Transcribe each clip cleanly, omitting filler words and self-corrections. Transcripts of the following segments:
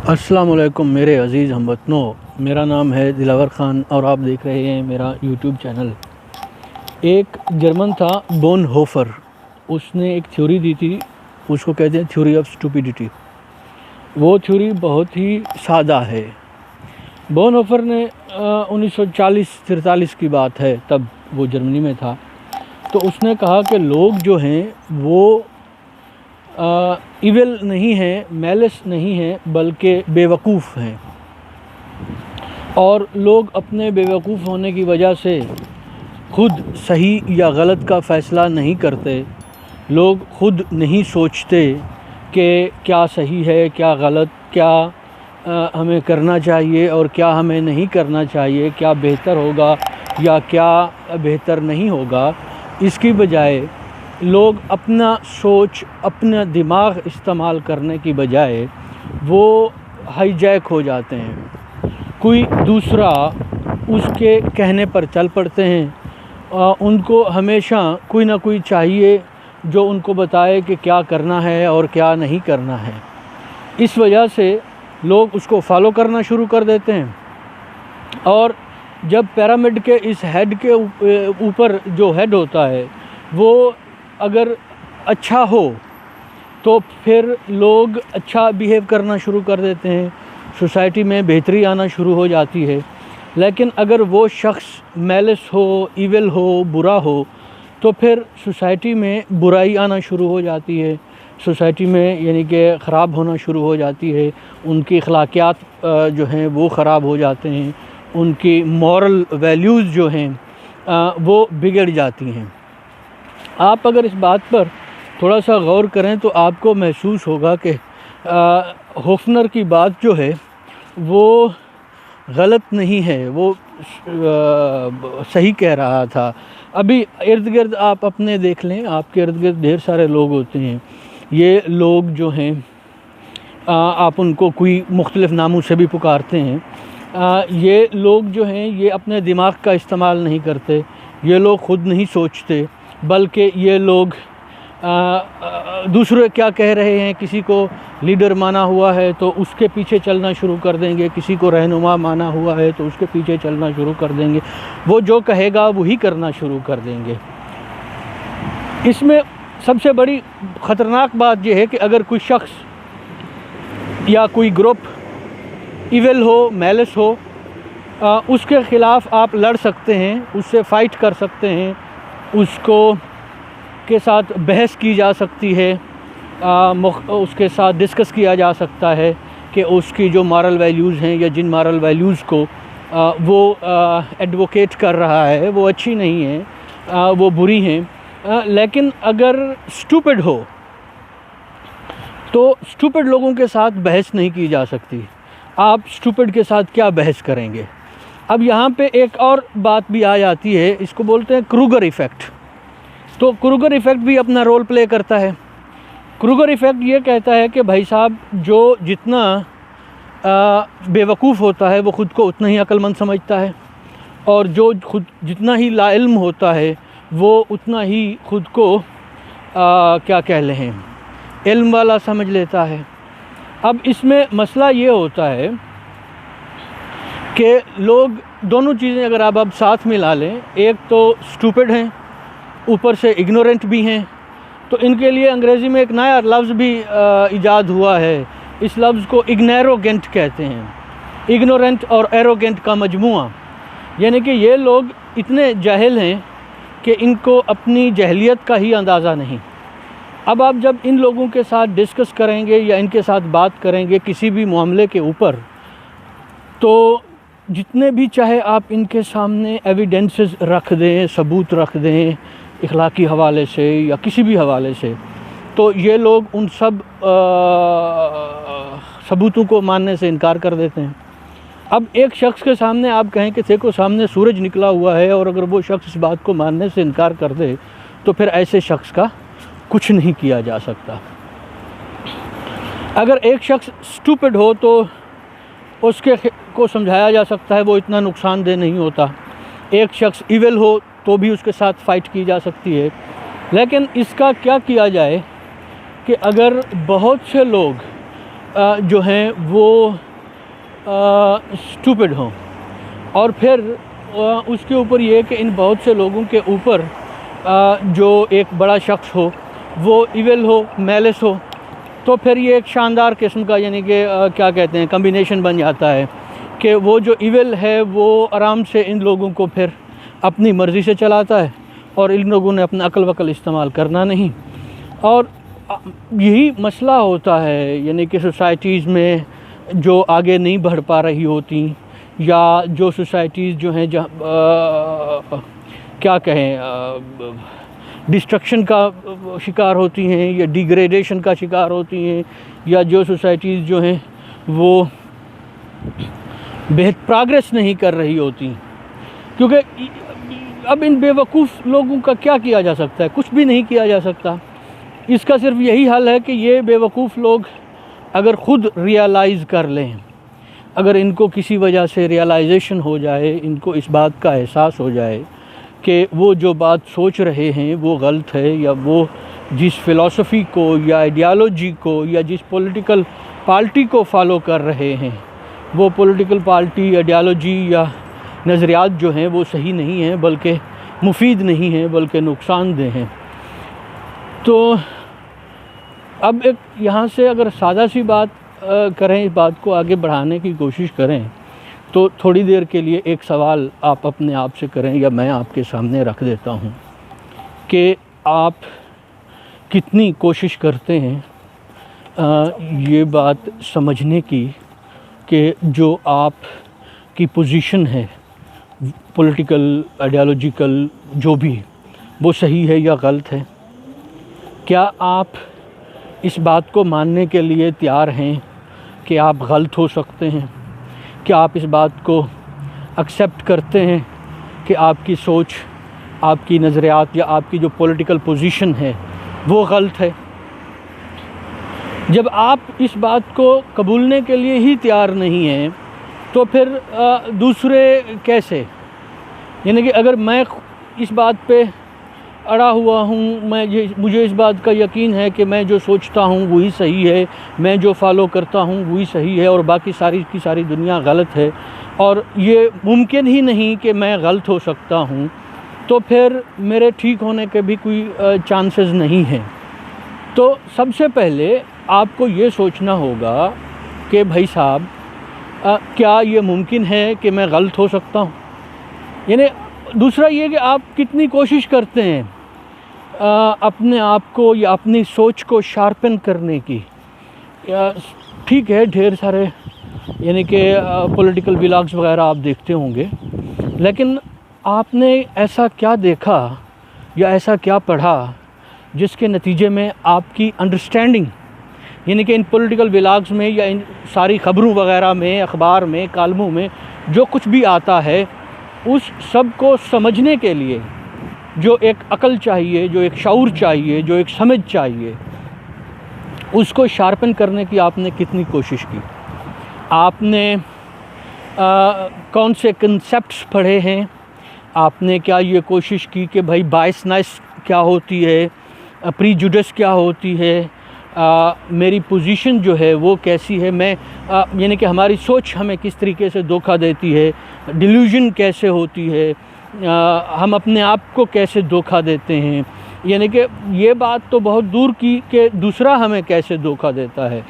السلام علیکم میرے عزیز ہم وطنوں، میرا نام ہے دلاور خان اور آپ دیکھ رہے ہیں میرا یوٹیوب چینل۔ ایک جرمن تھا بون ہوفر، اس نے ایک تھیوری دی تھی، اس کو کہتے ہیں تھیوری آف اسٹوپیڈیٹی۔ وہ تھیوری بہت ہی سادہ ہے۔ بون ہوفر نے 1940-43 کی بات ہے، تب وہ جرمنی میں تھا، تو اس نے کہا کہ لوگ جو ہیں وہ ایول نہیں ہیں، میلس نہیں ہیں، بلکہ بیوقوف ہیں، اور لوگ اپنے بیوقوف ہونے کی وجہ سے خود صحیح یا غلط کا فیصلہ نہیں کرتے۔ لوگ خود نہیں سوچتے کہ کیا صحیح ہے، کیا غلط، کیا ہمیں کرنا چاہیے اور کیا ہمیں نہیں کرنا چاہیے، کیا بہتر ہوگا یا کیا بہتر نہیں ہوگا۔ اس کی بجائے لوگ اپنا سوچ، اپنا دماغ استعمال کرنے کی بجائے وہ ہائی جیک ہو جاتے ہیں، کوئی دوسرا اس کے کہنے پر چل پڑتے ہیں۔ ان کو ہمیشہ کوئی نہ کوئی چاہیے جو ان کو بتائے کہ کیا کرنا ہے اور کیا نہیں کرنا ہے۔ اس وجہ سے لوگ اس کو فالو کرنا شروع کر دیتے ہیں، اور جب پیرامڈ کے اس ہیڈ کے اوپر جو ہیڈ ہوتا ہے وہ اگر اچھا ہو تو پھر لوگ اچھا بیہیو کرنا شروع کر دیتے ہیں، سوسائٹی میں بہتری آنا شروع ہو جاتی ہے۔ لیکن اگر وہ شخص میلس ہو، ایول ہو، برا ہو، تو پھر سوسائٹی میں برائی آنا شروع ہو جاتی ہے، سوسائٹی میں یعنی کہ خراب ہونا شروع ہو جاتی ہے۔ ان کی اخلاقیات جو ہیں وہ خراب ہو جاتے ہیں، ان کی مورل ویلیوز جو ہیں وہ بگڑ جاتی ہیں۔ آپ اگر اس بات پر تھوڑا سا غور کریں تو آپ کو محسوس ہوگا کہ ہوفنر کی بات جو ہے وہ غلط نہیں ہے، وہ صحیح کہہ رہا تھا۔ ابھی ارد گرد آپ اپنے دیکھ لیں، آپ کے ارد گرد ڈھیر سارے لوگ ہوتے ہیں۔ یہ لوگ جو ہیں آپ ان کو کوئی مختلف ناموں سے بھی پکارتے ہیں۔ یہ لوگ جو ہیں یہ اپنے دماغ کا استعمال نہیں کرتے، یہ لوگ خود نہیں سوچتے، بلکہ یہ لوگ دوسرے کیا کہہ رہے ہیں، کسی کو لیڈر مانا ہوا ہے تو اس کے پیچھے چلنا شروع کر دیں گے، کسی کو رہنما مانا ہوا ہے تو اس کے پیچھے چلنا شروع کر دیں گے، وہ جو کہے گا وہی کرنا شروع کر دیں گے۔ اس میں سب سے بڑی خطرناک بات یہ ہے کہ اگر کوئی شخص یا کوئی گروپ ایول ہو، میلس ہو، اس کے خلاف آپ لڑ سکتے ہیں، اس سے فائٹ کر سکتے ہیں، اس کے ساتھ بحث کی جا سکتی ہے، اس کے ساتھ ڈسکس کیا جا سکتا ہے کہ اس کی جو مارل ویلیوز ہیں یا جن مارل ویلیوز کو وہ ایڈوکیٹ کر رہا ہے وہ اچھی نہیں ہیں، وہ بری ہیں۔ لیکن اگر اسٹوپڈ ہو تو اسٹوپڈ لوگوں کے ساتھ بحث نہیں کی جا سکتی۔ آپ اسٹوپڈ کے ساتھ کیا بحث کریں گے؟ اب یہاں پہ ایک اور بات بھی آ جاتی ہے، اس کو بولتے ہیں کروگر ایفیکٹ۔ تو کروگر ایفیکٹ بھی اپنا رول پلے کرتا ہے۔ کروگر ایفیکٹ یہ کہتا ہے کہ بھائی صاحب جو جتنا بیوقوف ہوتا ہے وہ خود کو اتنا ہی عقل مند سمجھتا ہے، اور جو خود جتنا ہی لا علم ہوتا ہے وہ اتنا ہی خود کو کیا کہہ لیں علم والا سمجھ لیتا ہے۔ اب اس میں مسئلہ یہ ہوتا ہے کہ لوگ دونوں چیزیں اگر آپ اب ساتھ ملا لیں، ایک تو اسٹوپڈ ہیں، اوپر سے اگنورنٹ بھی ہیں، تو ان کے لیے انگریزی میں ایک نیا لفظ بھی ایجاد ہوا ہے، اس لفظ کو اگنیروگنٹ کہتے ہیں۔ اگنورنٹ اور ایروگنٹ کا مجموعہ، یعنی کہ یہ لوگ اتنے جاہل ہیں کہ ان کو اپنی جہلیت کا ہی اندازہ نہیں۔ اب آپ جب ان لوگوں کے ساتھ ڈسکس کریں گے یا ان کے ساتھ بات کریں گے کسی بھی معاملے کے اوپر، تو جتنے بھی چاہے آپ ان کے سامنے ایویڈنسز رکھ دیں، ثبوت رکھ دیں اخلاقی حوالے سے یا کسی بھی حوالے سے، تو یہ لوگ ان سب ثبوتوں کو ماننے سے انکار کر دیتے ہیں۔ اب ایک شخص کے سامنے آپ کہیں کہ دیکھو سامنے سورج نکلا ہوا ہے، اور اگر وہ شخص اس بات کو ماننے سے انکار کر دے تو پھر ایسے شخص کا کچھ نہیں کیا جا سکتا۔ اگر ایک شخص اسٹوپڈ ہو تو اس کو سمجھایا جا سکتا ہے وہ اتنا نقصان دہ نہیں ہوتا، ایک شخص ایول ہو تو بھی اس کے ساتھ فائٹ کی جا سکتی ہے۔ لیکن اس کا کیا کیا جائے کہ اگر بہت سے لوگ جو ہیں وہ اسٹوپڈ ہوں، اور پھر اس کے اوپر یہ کہ ان بہت سے لوگوں کے اوپر جو ایک بڑا شخص ہو وہ ایول ہو، میلس ہو، تو پھر یہ ایک شاندار قسم کا یعنی کہ کیا کہتے ہیں کمبینیشن بن جاتا ہے کہ وہ جو ایول ہے وہ آرام سے ان لوگوں کو پھر اپنی مرضی سے چلاتا ہے، اور ان لوگوں نے اپنا عقل وقل استعمال کرنا نہیں۔ اور یہی مسئلہ ہوتا ہے یعنی کہ سوسائٹیز میں جو آگے نہیں بڑھ پا رہی ہوتی، یا جو سوسائٹیز جو ہیں کیا کہیں ڈسٹرکشن کا شکار ہوتی ہیں یا ڈیگریڈیشن کا شکار ہوتی ہیں، یا جو سوسائٹیز جو ہیں وہ پروگریس نہیں کر رہی ہوتی، کیونکہ اب ان بے وقوف لوگوں کا کیا کیا جا سکتا ہے؟ کچھ بھی نہیں کیا جا سکتا۔ اس کا صرف یہی حل ہے کہ یہ بے وقوف لوگ اگر خود ریئلائز کر لیں، اگر ان کو کسی وجہ سے ریئلائزیشن ہو جائے، ان کو اس بات کا احساس ہو جائے کہ وہ جو بات سوچ رہے ہیں وہ غلط ہے، یا وہ جس فلسفی کو یا آئیڈیالوجی کو یا جس پولیٹیکل پارٹی کو فالو کر رہے ہیں، وہ پولیٹیکل پارٹی، آئیڈیالوجی یا نظریات جو ہیں وہ صحیح نہیں ہیں، بلکہ مفید نہیں ہیں، بلکہ نقصان دہ ہیں۔ تو اب ایک یہاں سے اگر سادہ سی بات کریں، اس بات کو آگے بڑھانے کی کوشش کریں، تو تھوڑی دیر کے لیے ایک سوال آپ اپنے آپ سے کریں، یا میں آپ کے سامنے رکھ دیتا ہوں کہ آپ کتنی کوشش کرتے ہیں یہ بات سمجھنے کی کہ جو آپ کی پوزیشن ہے پولیٹیکل، آئیڈیالوجیکل، جو بھی، وہ صحیح ہے یا غلط ہے؟ کیا آپ اس بات کو ماننے کے لیے تیار ہیں کہ آپ غلط ہو سکتے ہیں؟ کیا آپ اس بات کو ایکسیپٹ کرتے ہیں کہ آپ کی سوچ، آپ کی نظریات یا آپ کی جو پولیٹیکل پوزیشن ہے وہ غلط ہے؟ جب آپ اس بات کو قبولنے کے لیے ہی تیار نہیں ہیں تو پھر دوسرے کیسے؟ یعنی کہ اگر میں اس بات پہ اڑا ہوا ہوں، مجھے اس بات کا یقین ہے کہ میں جو سوچتا ہوں وہی صحیح ہے، میں جو فالو کرتا ہوں وہی صحیح ہے، اور باقی ساری کی ساری دنیا غلط ہے، اور یہ ممکن ہی نہیں کہ میں غلط ہو سکتا ہوں، تو پھر میرے ٹھیک ہونے کے بھی کوئی چانسز نہیں ہیں۔ تو سب سے پہلے آپ کو یہ سوچنا ہوگا کہ بھائی صاحب کیا یہ ممکن ہے کہ میں غلط ہو سکتا ہوں؟ یعنی دوسرا یہ کہ آپ کتنی کوشش کرتے ہیں اپنے آپ کو یا اپنی سوچ کو شارپن کرنے کی۔ ٹھیک ہے، ڈھیر سارے یعنی کہ پولیٹیکل ولاگز وغیرہ آپ دیکھتے ہوں گے، لیکن آپ نے ایسا کیا دیکھا یا ایسا کیا پڑھا جس کے نتیجے میں آپ کی انڈرسٹینڈنگ، یعنی کہ ان پولیٹیکل ولاگز میں یا ان ساری خبروں وغیرہ میں، اخبار میں، کالموں میں جو کچھ بھی آتا ہے، اس سب کو سمجھنے کے لیے جو ایک عقل چاہیے، جو ایک شعور چاہیے، جو ایک سمجھ چاہیے، اس کو شارپن کرنے کی آپ نے کتنی کوشش کی؟ آپ نے کون سے کنسیپٹس پڑھے ہیں؟ آپ نے کیا یہ کوشش کی کہ بھائی بائسنس کیا ہوتی ہے، پریجوڈس کیا ہوتی ہے، میری پوزیشن جو ہے وہ کیسی ہے، میں یعنی کہ ہماری سوچ ہمیں کس طریقے سے دھوکہ دیتی ہے، ڈیلیوژن کیسے ہوتی ہے، ہم اپنے آپ کو کیسے دھوکہ دیتے ہیں، یعنی کہ یہ بات تو بہت دور کی کہ دوسرا ہمیں کیسے دھوکہ دیتا ہے،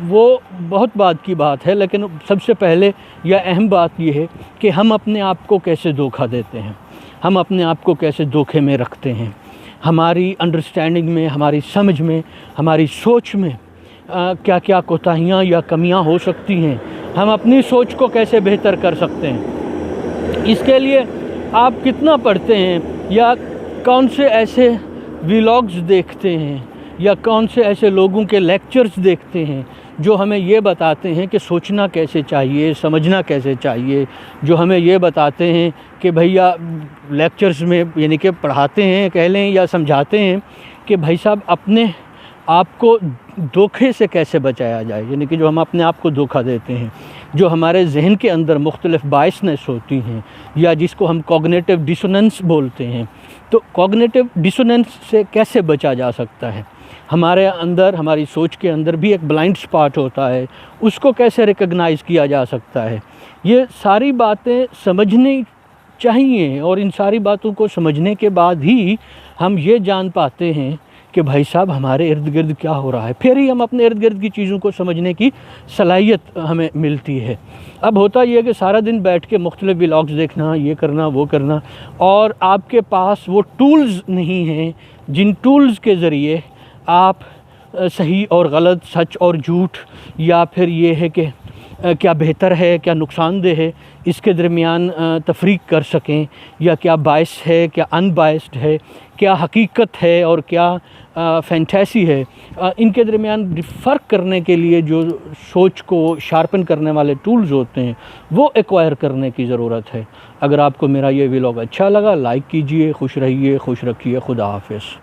وہ بہت بات کی بات ہے، لیکن سب سے پہلے یا اہم بات یہ ہے کہ ہم اپنے آپ کو کیسے دھوکہ دیتے ہیں، ہم اپنے آپ کو کیسے دھوکے میں رکھتے ہیں، ہماری انڈرسٹینڈنگ میں، ہماری سمجھ میں، ہماری سوچ میں کیا کیا کوتاہیاں یا کمیاں ہو سکتی ہیں، ہم اپنی سوچ کو کیسے بہتر کر سکتے ہیں۔ اس کے لیے آپ کتنا پڑھتے ہیں، یا کون سے ایسے ولاگز دیکھتے ہیں، یا کون سے ایسے لوگوں کے لیکچرز دیکھتے ہیں جو ہمیں یہ بتاتے ہیں کہ سوچنا کیسے چاہیے، سمجھنا کیسے چاہیے، جو ہمیں یہ بتاتے ہیں کہ بھیا لیکچرز میں یعنی کہ پڑھاتے ہیں کہہ لیں یا سمجھاتے ہیں کہ بھائی صاحب اپنے آپ کو دھوکے سے کیسے بچایا جائے، یعنی کہ جو ہم اپنے آپ کو دھوکہ دیتے ہیں، جو ہمارے ذہن کے اندر مختلف بائسنس ہوتی ہیں، یا جس کو ہم کوگنیٹو ڈسوننس بولتے ہیں، تو کوگنیٹو ڈسوننس سے کیسے بچا جا سکتا ہے۔ ہمارے اندر، ہماری سوچ کے اندر بھی ایک بلائنڈ سپاٹ ہوتا ہے، اس کو کیسے ریکگنائز کیا جا سکتا ہے، یہ ساری باتیں سمجھنی چاہیے، اور ان ساری باتوں کو سمجھنے کے بعد ہی ہم یہ جان پاتے ہیں کہ بھائی صاحب ہمارے ارد گرد کیا ہو رہا ہے، پھر ہی ہم اپنے ارد گرد کی چیزوں کو سمجھنے کی صلاحیت ہمیں ملتی ہے۔ اب ہوتا یہ ہے کہ سارا دن بیٹھ کے مختلف ولاگز دیکھنا، یہ کرنا وہ کرنا، اور آپ کے پاس وہ ٹولز نہیں ہیں جن ٹولز کے ذریعے آپ صحیح اور غلط، سچ اور جھوٹ، یا پھر یہ ہے کہ کیا بہتر ہے، کیا نقصان دہ ہے، اس کے درمیان تفریق کر سکیں، یا کیا باعث ہے، کیا ان بائسڈ ہے، کیا حقیقت ہے اور کیا فینٹیسی ہے۔ ان کے درمیان فرق کرنے کے لیے جو سوچ کو شارپن کرنے والے ٹولز ہوتے ہیں وہ ایکوائر کرنے کی ضرورت ہے۔ اگر آپ کو میرا یہ ولاگ اچھا لگا، لائک کیجئے، خوش رہیے، خوش رکھیے، خدا حافظ۔